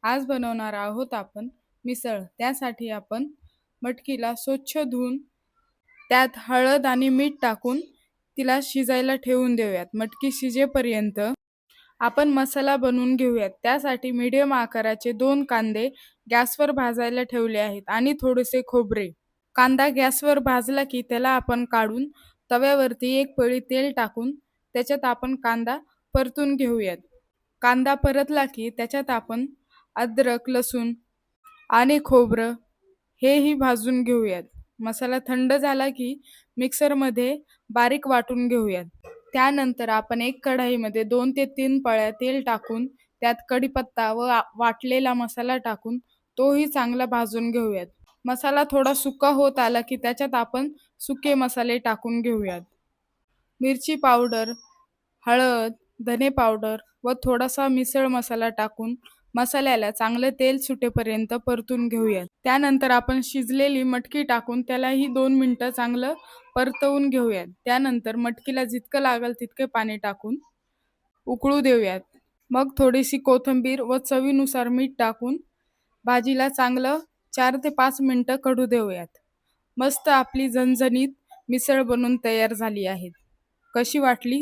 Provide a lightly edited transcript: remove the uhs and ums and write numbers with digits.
आज बनवणार आहोत आपण मिसळ. त्यासाठी आपण मटकीला स्वच्छ धुवून त्यात हळद आणि मीठ टाकून तिला शिजायला ठेवून देऊयात. मटकी शिजेपर्यंत आपण मसाला बनवून घेऊयात. त्यासाठी मीडियम आकाराचे 2 कांदे गॅसवर भाजायला ठेवले आहेत आणि थोडेसे खोबरे. कांदा गॅसवर भाजला की त्याला आपण काढून तव्यावरती एक पळी तेल टाकून त्याच्यात आपण कांदा परतून घेऊयात. कांदा परतला की त्याच्यात आपण अद्रक, लसूण आणि खोबरं हेही भाजून घेऊयात. मसाला थंड झाला की मिक्सरमध्ये बारीक वाटून घेऊयात. त्यानंतर आपण एक कढईमध्ये 2 ते 3 पळ्या तेल टाकून त्यात कढीपत्ता व वाटलेला मसाला टाकून तोही चांगला भाजून घेऊयात. मसाला थोडा सुका होत आला की त्याच्यात आपण सुके मसाले टाकून घेऊयात. मिरची पावडर, हळद, धने पावडर व थोडासा मिसळ मसाला टाकून मसाल्याला चांगले तेल सुटेपर्यंत परतून घेऊयात. त्यानंतर आपण शिजलेली मटकी टाकून त्यालाही 2 मिनिटं चांगलं परतवून घेऊयात. त्यानंतर मटकीला जितकं लागेल तितके पाणी टाकून उकळू देऊयात. मग थोडीशी कोथिंबीर व चवीनुसार मीठ टाकून भाजीला चांगलं 4 ते 5 मिनिटं कढू देऊयात. मस्त आपली झणझणीत मिसळ बनून तयार झाली आहे. कशी वाटली?